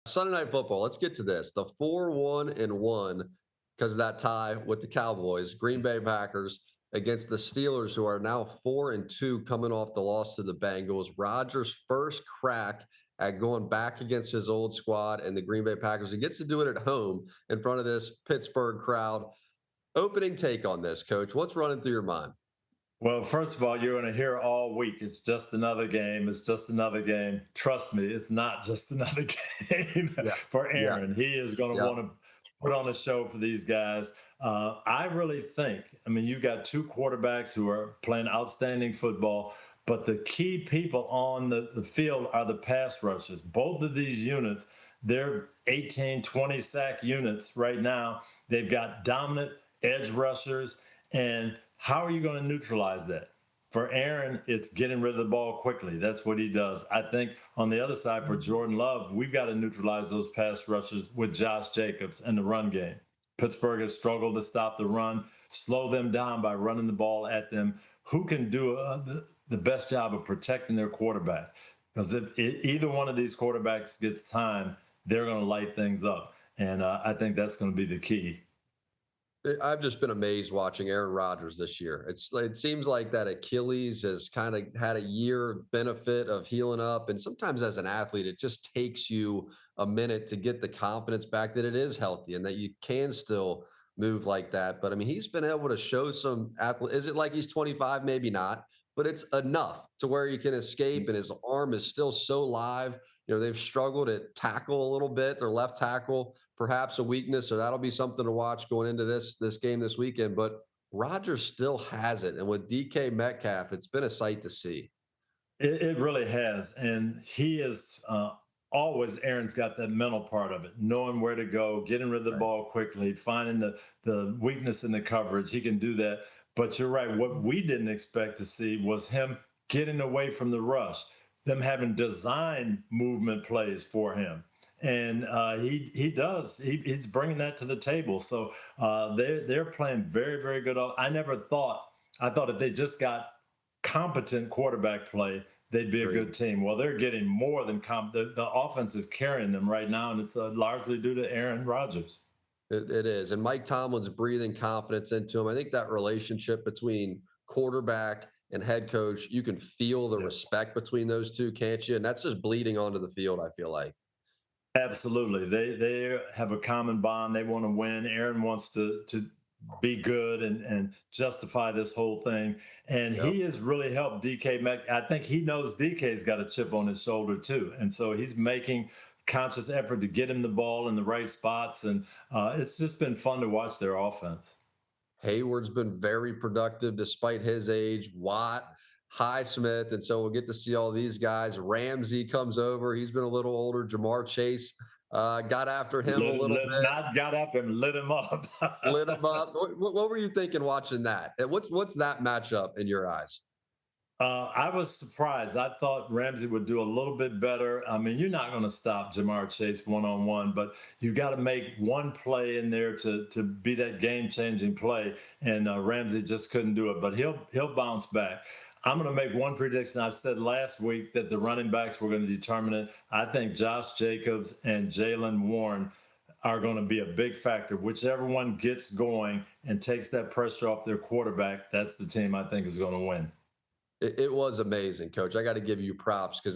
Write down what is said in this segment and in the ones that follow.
Sunday Night Football. Let's get to this. The 4-1-1 because of that tie with the Cowboys, Green Bay Packers against the Steelers, who are now 4-2 coming off the loss to the Bengals. Rodgers' first crack at going back against his old squad and the Green Bay Packers. He gets to do it at home in front of this Pittsburgh crowd. Opening take on this, Coach. What's running through your mind? Well, first of all, you're going to hear all week, it's just another game. It's just another game. Trust me, it's not just another game Yeah. for Yeah. Aaron. He is going to Yeah. want to put on a show for these guys. I really think, you've got two quarterbacks who are playing outstanding football, but the key people on the field are the pass rushers. Both of these units, they're 18, 20 sack units right now. They've got dominant edge rushers. And how are you going to neutralize that? For Aaron, it's getting rid of the ball quickly. That's what he does. I think on the other side, for Jordan Love, we've got to neutralize those pass rushers with Josh Jacobs and the run game. Pittsburgh has struggled to stop the run, slow them down by running the ball at them. Who can do the best job of protecting their quarterback? Because if either one of these quarterbacks gets time, they're going to light things up. And I think that's going to be the key. I've just been amazed watching Aaron Rodgers this year. It seems like that Achilles has kind of had a year benefit of healing up. And sometimes as an athlete, it just takes you a minute to get the confidence back that it is healthy and that you can still move like that. But he's been able to show some Is it like he's 25? Maybe not, but it's enough to where he can escape and his arm is still so live. They've struggled at tackle a little bit. Their left tackle, perhaps a weakness, so that'll be something to watch going into this game this weekend. But Rodgers still has it, and with DK Metcalf, it's been a sight to see. It really has, and he is always. Aaron's got that mental part of it, knowing where to go, getting rid of the ball quickly, finding the weakness in the coverage. He can do that. But you're right. What we didn't expect to see was him getting away from the rush, them having design movement plays for him. And he does. He's bringing that to the table. So they're playing very, very good. I thought if they just got competent quarterback play, they'd be a good team. Well, they're getting more than the offense is carrying them right now, and it's largely due to Aaron Rodgers. It is. And Mike Tomlin's breathing confidence into him. I think that relationship between quarterback and head coach, you can feel the respect between those two, can't you? And that's just bleeding onto the field, I feel like. Absolutely. They have a common bond. They want to win. Aaron wants to be good and justify this whole thing. And he has really helped DK. I think he knows DK's got a chip on his shoulder too. And so he's making conscious effort to get him the ball in the right spots. And it's just been fun to watch their offense. Hayward's been very productive despite his age. Watt, Highsmith, and so we'll get to see all these guys. Ramsey comes over. He's been a little older. Jamar Chase got after him a little bit. Not got after him, lit him up. Lit him up. What were you thinking watching that? What's that matchup in your eyes? I was surprised. I thought Ramsey would do a little bit better. You're not going to stop Jamar Chase one-on-one, but you got to make one play in there to be that game-changing play. And Ramsey just couldn't do it, but he'll bounce back. I'm going to make one prediction. I said last week that the running backs were going to determine it. I think Josh Jacobs and Jaylen Warren are going to be a big factor. Whichever one gets going and takes that pressure off their quarterback, that's the team I think is going to win. It was amazing, Coach. I got to give you props because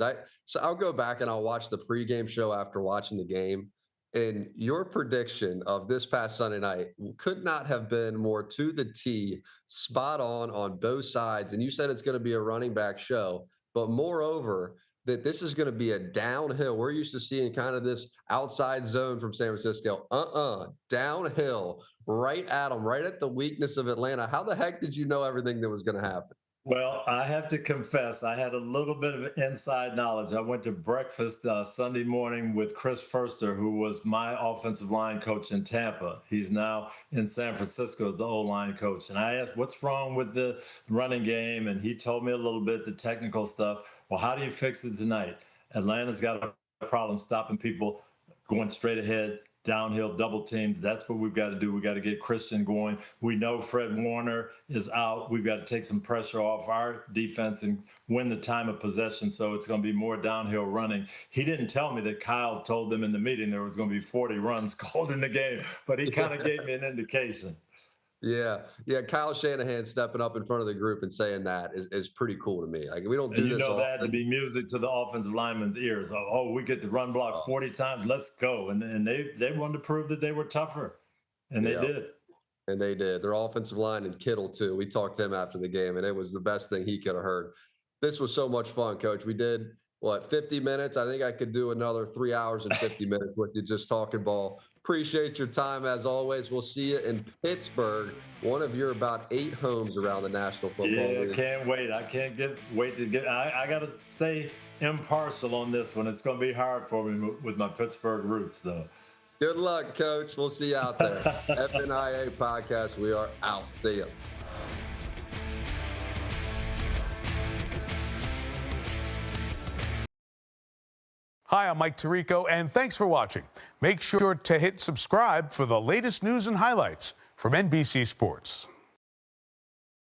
I'll go back and I'll watch the pregame show after watching the game. And your prediction of this past Sunday night could not have been more to the T, spot on both sides. And you said it's going to be a running back show, but moreover, that this is going to be a downhill. We're used to seeing kind of this outside zone from San Francisco. Downhill, right at them, right at the weakness of Atlanta. How the heck did you know everything that was going to happen? Well, I have to confess, I had a little bit of inside knowledge. I went to breakfast Sunday morning with Cris, who was my offensive line coach in Tampa. He's now in San Francisco as the O-line coach. And I asked, what's wrong with the running game? And he told me a little bit, the technical stuff. Well, how do you fix it tonight? Atlanta's got a problem stopping people going straight ahead, downhill double teams. That's what we've got to do. We got to get Christian going. We know Fred Warner is out. We've got to take some pressure off our defense and win the time of possession. So it's going to be more downhill running. He didn't tell me that Kyle told them in the meeting there was going to be 40 runs called in the game, but he kind of gave me an indication. Yeah. Kyle Shanahan stepping up in front of the group and saying that is pretty cool to me. Like, we don't do this often. That had to be music to the offensive lineman's ears. Oh, we get to run block 40 times. Let's go. And they wanted to prove that they were tougher, and they did. And they did. Their offensive line and Kittle too. We talked to him after the game, and it was the best thing he could have heard. This was so much fun, Coach. We did 50 minutes. I think I could do another 3 hours and 50 minutes with you just talking ball. Appreciate your time as always. We'll see you in Pittsburgh, one of your about 8 homes around the National Football League. Yeah, can't wait. I can't wait to get. I got to stay impartial on this one. It's going to be hard for me with my Pittsburgh roots, though. Good luck, Coach. We'll see you out there. FNIA podcast. We are out. See you. Hi, I'm Mike Tirico, and thanks for watching. Make sure to hit subscribe for the latest news and highlights from NBC Sports.